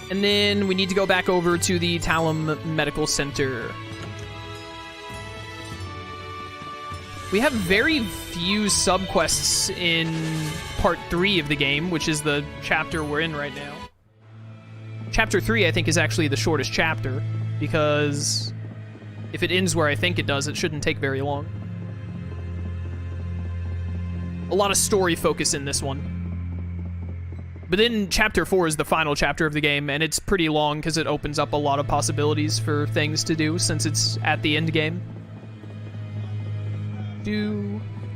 And then we need to go back over to the Talum Medical Center. We have very few subquests in Part 3 of the game, which is the chapter we're in right now. Chapter 3, I think, is actually the shortest chapter, because if it ends where I think it does, it shouldn't take very long. A lot of story focus in this one. But then Chapter 4 is the final chapter of the game, and it's pretty long because it opens up a lot of possibilities for things to do since it's at the end game.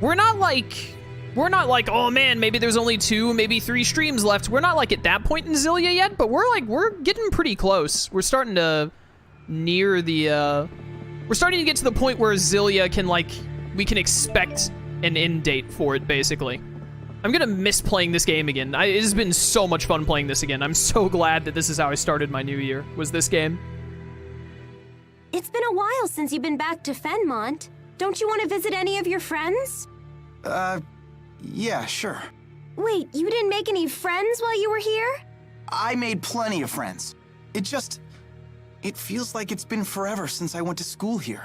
We're not like, oh man, maybe there's only 2, maybe 3 streams left. We're not like at that point in Xillia yet, but we're getting pretty close. We're starting to near the, we're starting to get to the point where Xillia can, like, we can expect an end date for it, basically. I'm gonna miss playing this game again. It has been so much fun playing this again. I'm so glad that this is how I started my new year, was this game. It's been a while since you've been back to Fenmont. Don't you want to visit any of your friends? Yeah, sure. Wait, you didn't make any friends while you were here? I made plenty of friends. It feels like it's been forever since I went to school here.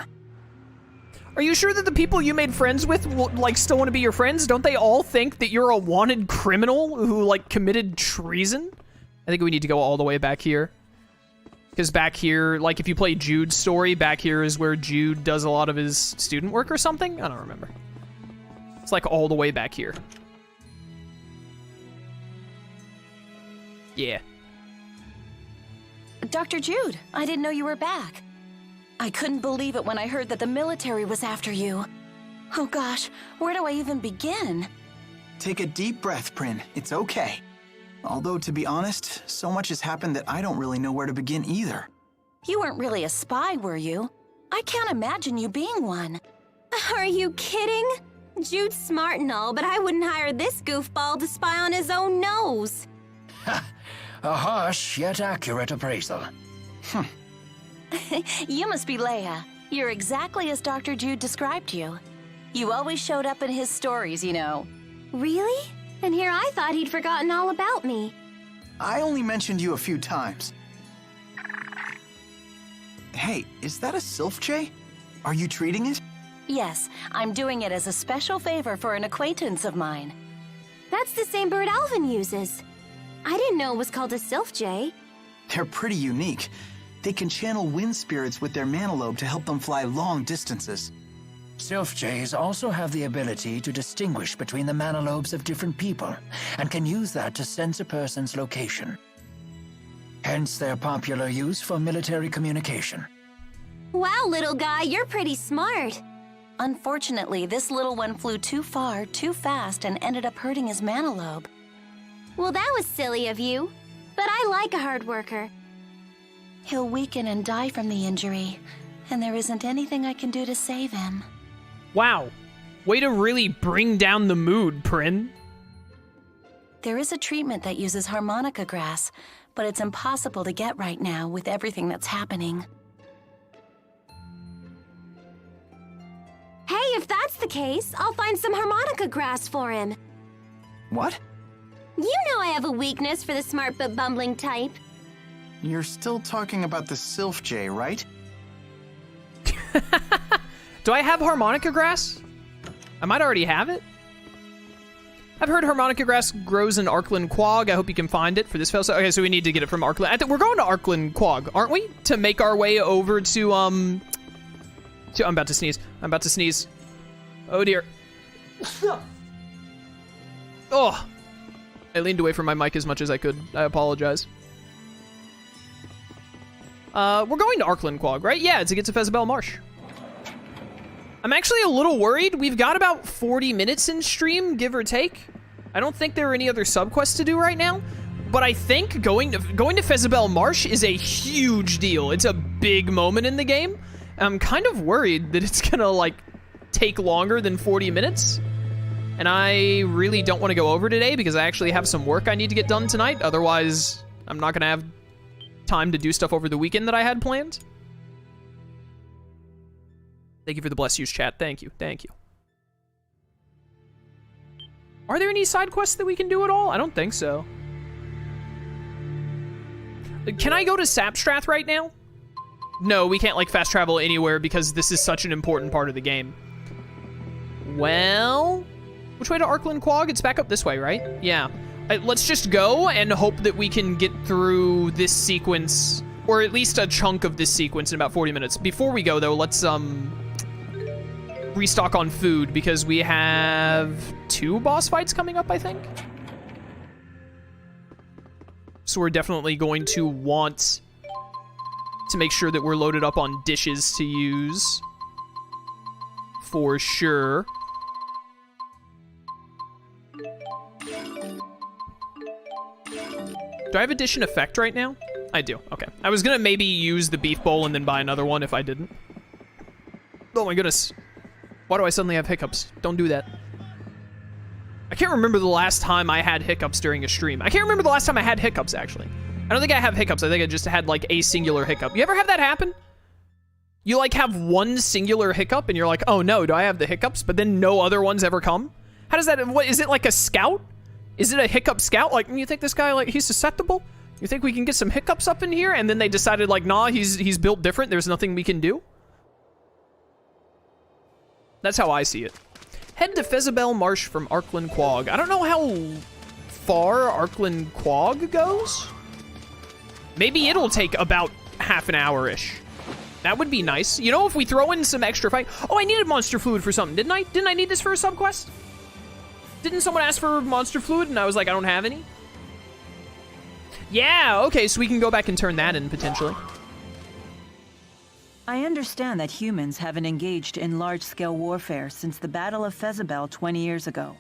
Are you sure that the people you made friends with, like, still want to be your friends? Don't they all think that you're a wanted criminal who, like, committed treason? I think we need to go all the way back here. Because back here, like, if you play Jude's story, back here is where Jude does a lot of his student work or something? I don't remember. It's, like, all the way back here. Yeah. Dr. Jude, I didn't know you were back. I couldn't believe it when I heard that the military was after you. Oh gosh, where do I even begin? Take a deep breath, Prin. It's okay. Although, to be honest, so much has happened that I don't really know where to begin either. You weren't really a spy, were you? I can't imagine you being one. Are you kidding? Jude's smart and all, but I wouldn't hire this goofball to spy on his own nose. Ha! A harsh yet accurate appraisal. You must be Leia. You're exactly as Dr. Jude described you. You always showed up in his stories, you know. Really? And here I thought he'd forgotten all about me. I only mentioned you a few times. Hey, is that a Sylph J? Are you treating it? Yes, I'm doing it as a special favor for an acquaintance of mine. That's the same bird Alvin uses. I didn't know it was called a Sylph J. They're pretty unique. They can channel wind spirits with their manalobe to help them fly long distances. Sylph Jays also have the ability to distinguish between the manalobes of different people, and can use that to sense a person's location. Hence their popular use for military communication. Wow, little guy, you're pretty smart. Unfortunately, this little one flew too far, too fast, and ended up hurting his manalobe. Well, that was silly of you. But I like a hard worker. He'll weaken and die from the injury, and there isn't anything I can do to save him. Wow. Way to really bring down the mood, Prin. There is a treatment that uses harmonica grass, but it's impossible to get right now with everything that's happening. Hey, if that's the case, I'll find some harmonica grass for him. What? You know I have a weakness for the smart but bumbling type. You're still talking about the Sylph J, right? Do I have harmonica grass? I might already have it. I've heard harmonica grass grows in Arklund Quag. I hope you can find it for this festival. Okay, so we need to get it from Arklund. We're going to Arklund Quag, aren't we? To make our way over to, I'm about to sneeze. I'm about to sneeze. Oh, dear. Oh. I leaned away from my mic as much as I could. I apologize. We're going to Arklund Quag, right? Yeah, to get to Fezebel Marsh. I'm actually a little worried. We've got about 40 minutes in stream, give or take. I don't think there are any other subquests to do right now, but I think going to Fezebel Marsh is a huge deal. It's a big moment in the game. I'm kind of worried that it's gonna, like, take longer than 40 minutes. And I really don't want to go over today because I actually have some work I need to get done tonight. Otherwise, I'm not gonna have time to do stuff over the weekend that I had planned. Thank you for the bless yous, chat. Thank you. Thank you. Are there any side quests that we can do at all? I don't think so. Can I go to Sapstrath right now? No, we can't, like, fast travel anywhere because this is such an important part of the game. Well, which way to Arklund Quag? It's back up this way, right? Yeah. Let's just go and hope that we can get through this sequence, or at least a chunk of this sequence in about 40 minutes. Before we go, though, let's, restock on food because we have 2 boss fights coming up, I think. So we're definitely going to want to make sure that we're loaded up on dishes to use. For sure. Do I have a dish in effect right now? I do, okay. I was gonna maybe use the beef bowl and then buy another one if I didn't. Oh my goodness. Why do I suddenly have hiccups? Don't do that. I can't remember the last time I had hiccups during a stream. I can't remember the last time I had hiccups, actually. I don't think I have hiccups. I think I just had, like, a singular hiccup. You ever have that happen? You, like, have one singular hiccup, and you're like, oh, no, do I have the hiccups? But then no other ones ever come? How does that... What, is it like a scout? Is it a hiccup scout? Like, you think this guy, like, he's susceptible? You think we can get some hiccups up in here? And then they decided, like, nah, he's built different. There's nothing we can do? That's how I see it. Head to Fezebel Marsh from Arklund Quag. I don't know how far Arklund Quag goes. Maybe it'll take about half an hour-ish. That would be nice. You know, if we throw in some extra fight... Oh, I needed monster fluid for something, didn't I? Didn't I need this for a subquest? Didn't someone ask for monster fluid and I was like, I don't have any? Yeah, okay, so we can go back and turn that in, potentially. I understand that humans haven't engaged in large-scale warfare since the Battle of Fezebel 20 years ago.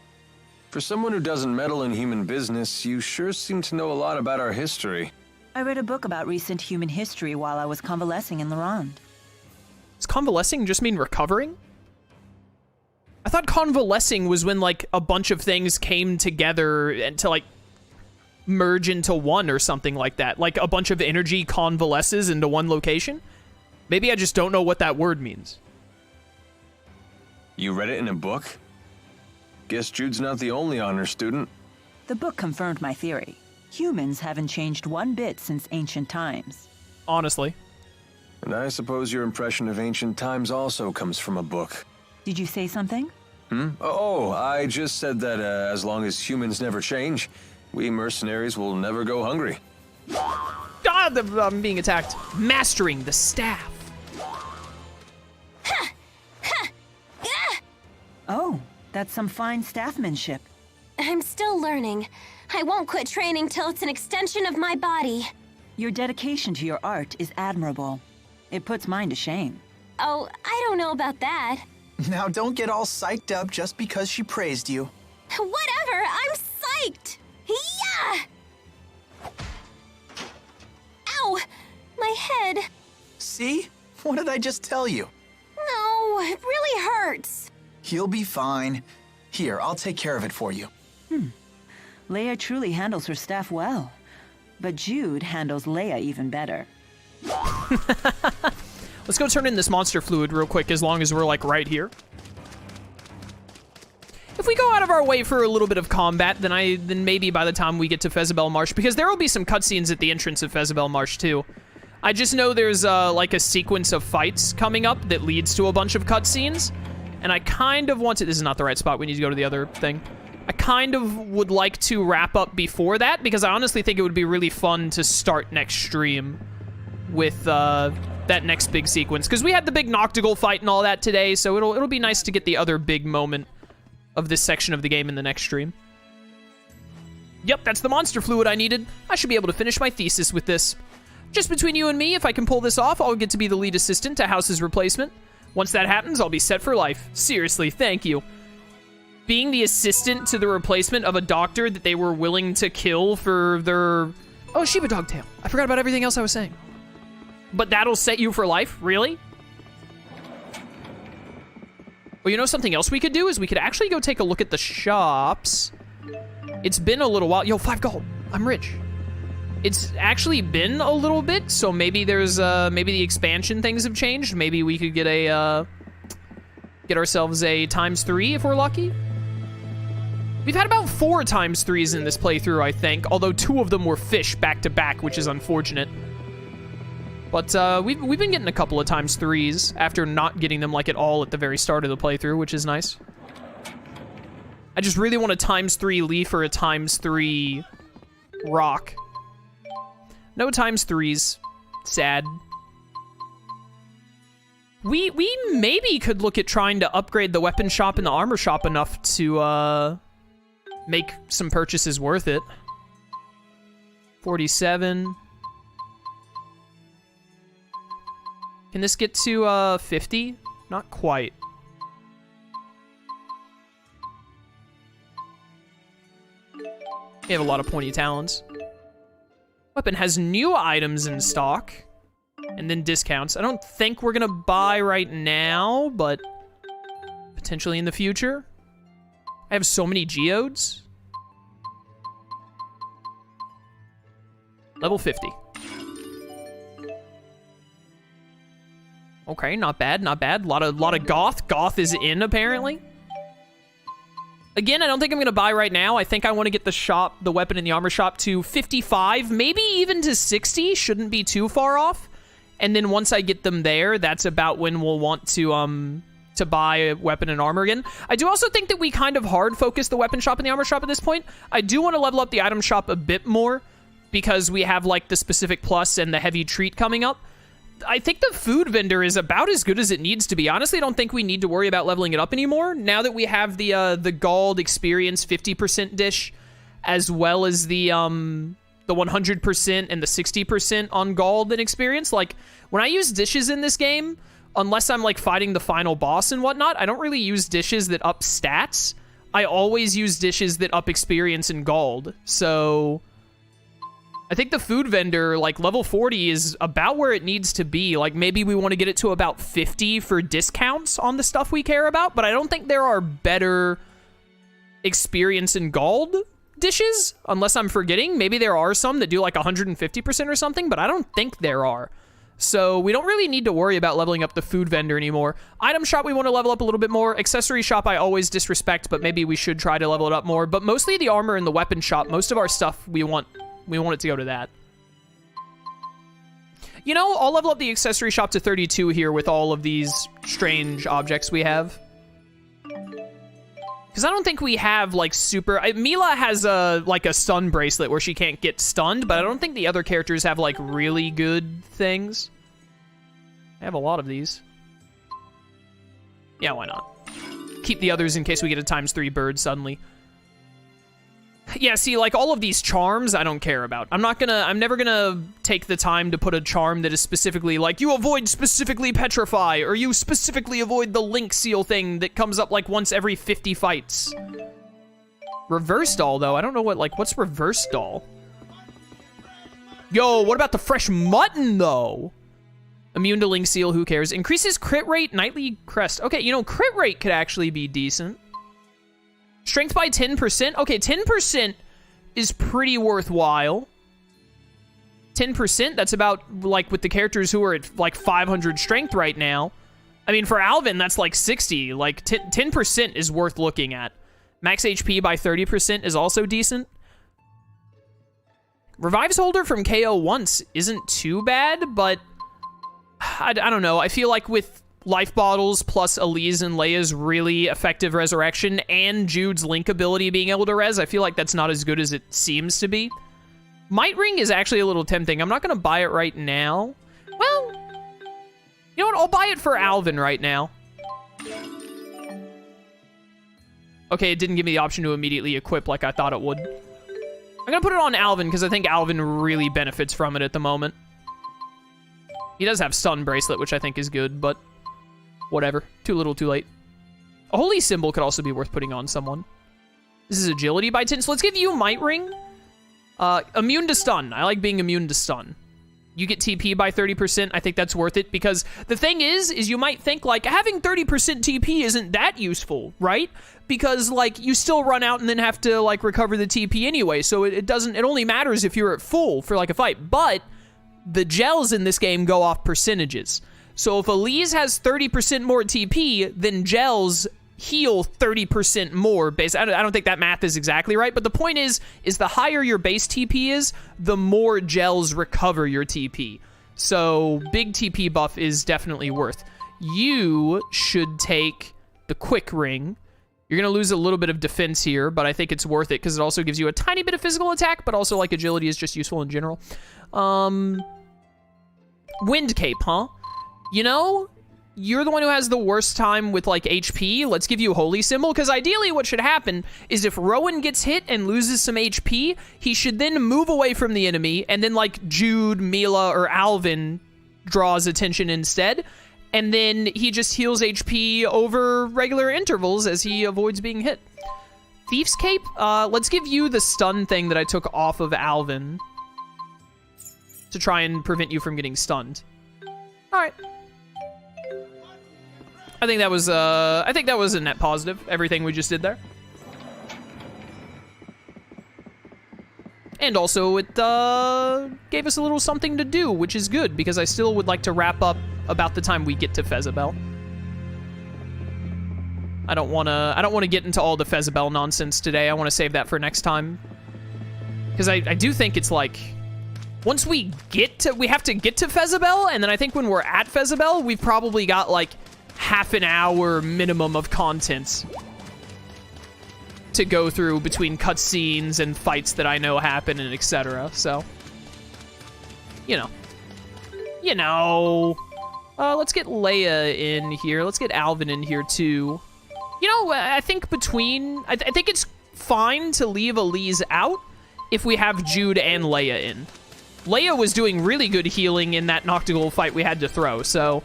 For someone who doesn't meddle in human business, you sure seem to know a lot about our history. I read a book about recent human history while I was convalescing in Lorand. Does convalescing just mean recovering? I thought convalescing was when, like, a bunch of things came together and to, like, merge into one or something like that. Like, a bunch of energy convalesces into one location? Maybe I just don't know what that word means. You read it in a book? Guess Jude's not the only honor student. The book confirmed my theory. Humans haven't changed one bit since ancient times. Honestly. And I suppose your impression of ancient times also comes from a book. Did you say something? Oh, I just said that as long as humans never change, we mercenaries will never go hungry. God, I'm being attacked. Mastering the staff. Oh, that's some fine staffmanship. I'm still learning. I won't quit training till it's an extension of my body. Your dedication to your art is admirable. It puts mine to shame. Oh, I don't know about that. Now don't get all psyched up just because she praised you. Whatever, I'm psyched! Yeah! Ow! My head. See? What did I just tell you? No, it really hurts. You'll be fine. Here, I'll take care of it for you. Leia truly handles her staff well. But Jude handles Leia even better. Let's go turn in this monster fluid real quick as long as we're, like, right here. If we go out of our way for a little bit of combat, then maybe by the time we get to Fezebel Marsh, because there will be some cutscenes at the entrance of Fezebel Marsh, too. I just know there's, like, a sequence of fights coming up that leads to a bunch of cutscenes, and I kind of want to... This is not the right spot. We need to go to the other thing. I kind of would like to wrap up before that, because I honestly think it would be really fun to start next stream with, that next big sequence, because we had the big Noctigal fight and all that today, so it'll be nice to get the other big moment of this section of the game in the next stream. Yep, that's the monster fluid I needed. I should be able to finish my thesis with this. Just between you and me, if I can pull this off, I'll get to be the lead assistant to House's replacement. Once that happens, I'll be set for life. Seriously, thank you. Being the assistant to the replacement of a doctor that they were willing to kill for their... Oh, Shiba Dogtail. I forgot about everything else I was saying. But that'll set you for life? Really? Well, you know something else we could do is we could actually go take a look at the shops. It's been a little while. Yo, 5 gold. I'm rich. It's actually been a little bit, so maybe there's, maybe the expansion things have changed. Maybe we could get a, get ourselves a ×3 if we're lucky. We've had about 4 ×3s in this playthrough, I think, although 2 of them were fish back-to-back, which is unfortunate. But we've been getting a couple of ×3s after not getting them like at all at the very start of the playthrough, which is nice. I just really want a ×3 leaf or a ×3 rock. No ×3s. Sad. We maybe could look at trying to upgrade the weapon shop and the armor shop enough to make some purchases worth it. 47. Can this get to 50? Not quite. We have a lot of pointy talons. Weapon has new items in stock. And then discounts. I don't think we're gonna buy right now, but potentially in the future. I have so many geodes. Level 50. Okay, not bad, not bad. Lot of goth. Goth is in, apparently. Again, I don't think I'm gonna buy right now. I think I want to get the shop, the weapon in the armor shop to 55, maybe even to 60. Shouldn't be too far off. And then once I get them there, that's about when we'll want to buy a weapon and armor again. I do also think that we kind of hard focus the weapon shop and the armor shop at this point. I do want to level up the item shop a bit more because we have like the specific plus and the heavy treat coming up. I think the food vendor is about as good as it needs to be. Honestly, I don't think we need to worry about leveling it up anymore. Now that we have the Gald experience 50% dish, as well as the 100% and the 60% on Gald and experience. Like, when I use dishes in this game, unless I'm, like, fighting the final boss and whatnot, I don't really use dishes that up stats. I always use dishes that up experience and Gald. So I think the food vendor, like, level 40 is about where it needs to be. Like, maybe we want to get it to about 50 for discounts on the stuff we care about, but I don't think there are better experience and Gald dishes, unless I'm forgetting. Maybe there are some that do like 150% or something, but I don't think there are. So we don't really need to worry about leveling up the food vendor anymore. Item shop we want to level up a little bit more. Accessory shop I always disrespect, but maybe we should try to level it up more. But mostly the armor and the weapon shop, most of our stuff we want it to go to that. You know, I'll level up the accessory shop to 32 here with all of these strange objects we have. Because I don't think we have, like, super... Milla has, like, a stun bracelet where she can't get stunned, but I don't think the other characters have, like, really good things. I have a lot of these. Yeah, why not? Keep the others in case we get a ×3 bird suddenly. Yeah, see, like, all of these charms, I don't care about. I'm never gonna take the time to put a charm that is specifically, like, you avoid specifically petrify, or you specifically avoid the link seal thing that comes up, like, once every 50 fights. Reverse doll, though, I don't know what's reverse doll? Yo, what about the fresh mutton, though? Immune to link seal, who cares? Increases crit rate, nightly crest. Okay, you know, crit rate could actually be decent. Strength by 10%? Okay, 10% is pretty worthwhile. 10%, that's about, like, with the characters who are at, like, 500 strength right now. I mean, for Alvin, that's, like, 60. Like, 10% is worth looking at. Max HP by 30% is also decent. Revives holder from KO once isn't too bad, but I don't know. I feel like with life bottles plus Elise and Leia's really effective resurrection and Jude's link ability being able to res, I feel like that's not as good as it seems to be. Might Ring is actually a little tempting. I'm not going to buy it right now. Well, you know what? I'll buy it for Alvin right now. Okay, it didn't give me the option to immediately equip like I thought it would. I'm going to put it on Alvin because I think Alvin really benefits from it at the moment. He does have stun bracelet, which I think is good, but whatever. Too little, too late. A holy symbol could also be worth putting on someone. This is agility by 10, so let's give you Might Ring. Immune to stun. I like being immune to stun. You get TP by 30%. I think that's worth it because the thing is you might think, like, having 30% TP isn't that useful, right? Because, like, you still run out and then have to, like, recover the TP anyway, so it only matters if you're at full for, like, a fight. But the gels in this game go off percentages. So if Elise has 30% more TP, then gels heal 30% more base. I don't think that math is exactly right, but the point is the higher your base TP is, the more gels recover your TP. So big TP buff is definitely worth. You should take the quick ring. You're going to lose a little bit of defense here, but I think it's worth it because it also gives you a tiny bit of physical attack, but also like agility is just useful in general. Wind cape, huh? You know, you're the one who has the worst time with, like, HP. Let's give you Holy Symbol, because ideally what should happen is if Rowan gets hit and loses some HP, he should then move away from the enemy, and then, like, Jude, Milla, or Alvin draws attention instead, and then he just heals HP over regular intervals as he avoids being hit. Thief's Cape? Let's give you the stun thing that I took off of Alvin to try and prevent you from getting stunned. All right. I think that was a net positive, everything we just did there. And also, it gave us a little something to do, which is good, because I still would like to wrap up about the time we get to Fezebel. I don't want to get into all the Fezebel nonsense today. I want to save that for next time. Because I do think it's like, once we have to get to Fezebel, and then I think when we're at Fezebel, we've probably got like half an hour minimum of content to go through between cutscenes and fights that I know happen and etc. So, you know. Let's get Leia in here. Let's get Alvin in here too. You know, I think I think it's fine to leave Elise out if we have Jude and Leia in. Leia was doing really good healing in that Noctigal fight we had to throw, so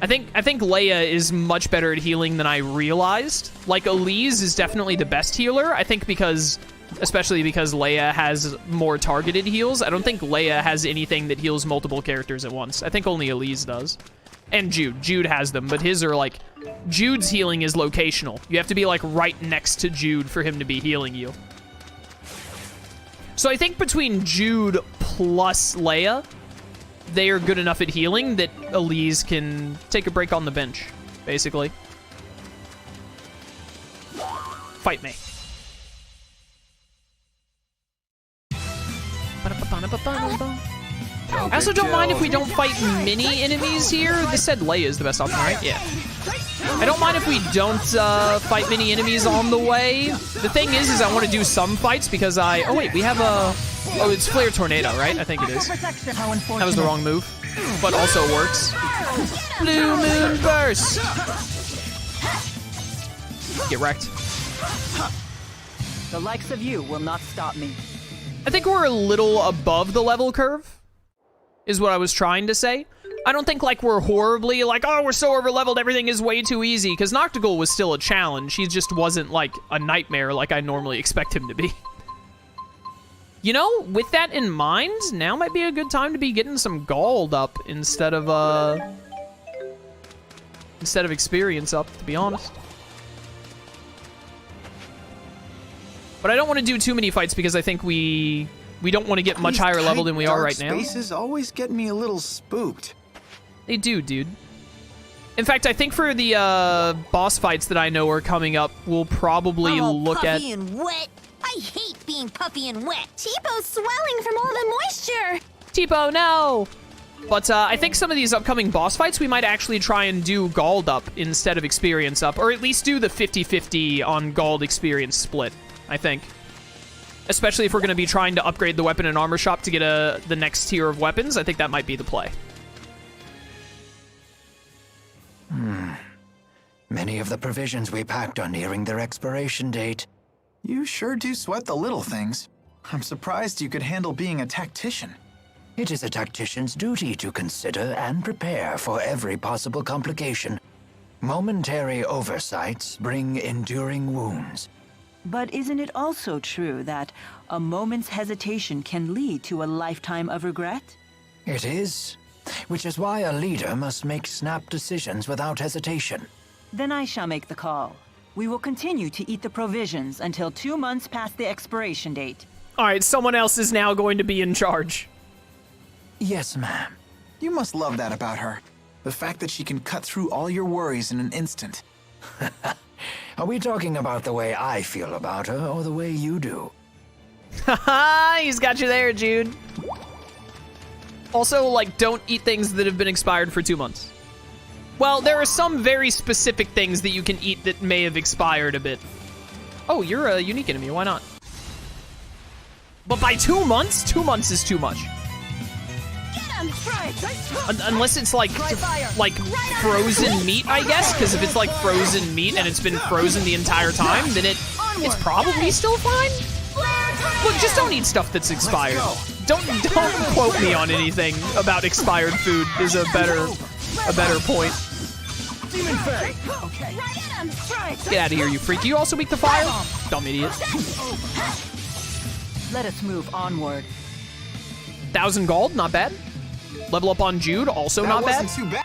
I think Leia is much better at healing than I realized. Like, Elise is definitely the best healer, I think especially because Leia has more targeted heals. I don't think Leia has anything that heals multiple characters at once. I think only Elise does. And Jude. Jude has them, but his are like... Jude's healing is locational. You have to be like right next to Jude for him to be healing you. So I think between Jude plus Leia, they are good enough at healing that Elise can take a break on the bench, basically. Fight me. I also don't mind if we don't fight many enemies here. This said Leia is the best option, right? Yeah. I don't mind if we don't fight many enemies on the way. The thing is I want to do some fights because oh wait, we have a... Oh, it's Flare Tornado, right? I think it is. That was the wrong move, but also works. Blue Moon Burst! Get wrecked. The likes of you will not stop me. I think we're a little above the level curve, is what I was trying to say. I don't think, like, we're horribly, like, oh, we're so overleveled, everything is way too easy, because Noctigal was still a challenge. He just wasn't, like, a nightmare like I normally expect him to be. You know, with that in mind, now might be a good time to be getting some gold up instead of experience up, to be honest. But I don't want to do too many fights because I think we don't want to get much higher level than we are right now. Spaces always get me a little spooked. They do, dude. In fact, I think for the boss fights that I know are coming up, we'll probably look at... Puffy and wet. I hate being puffy and wet. Tipo swelling from all the moisture. Tipo, no! But I think some of these upcoming boss fights, we might actually try and do Gald up instead of experience up, or at least do the 50-50 on Gald experience split, I think. Especially if we're going to be trying to upgrade the weapon and armor shop to get the next tier of weapons, I think that might be the play. Many of the provisions we packed are nearing their expiration date. You sure do sweat the little things. I'm surprised you could handle being a tactician. It is a tactician's duty to consider and prepare for every possible complication. Momentary oversights bring enduring wounds. But isn't it also true that a moment's hesitation can lead to a lifetime of regret? It is, which is why a leader must make snap decisions without hesitation. Then I shall make the call. We will continue to eat the provisions until 2 months past the expiration date. All right, someone else is now going to be in charge. Yes, ma'am. You must love that about her. The fact that she can cut through all your worries in an instant. Are we talking about the way I feel about her, or the way you do? Haha, he's got you there, Jude. Also, like, don't eat things that have been expired for 2 months. Well, there are some very specific things that you can eat that may have expired a bit. Oh, you're a unique enemy, why not? But by 2 months? 2 months is too much. Unless it's like frozen meat, I guess, because if it's like frozen meat and it's been frozen the entire time, then it's probably still fine. Look, just don't eat stuff that's expired. Don't quote me on anything about expired food is a better point. Get out of here, you freak. Do you also eat the fire? Dumb idiot. Let us move onward. 1,000 gold, not bad. Level up on Jude, also not bad. Wasn't too bad.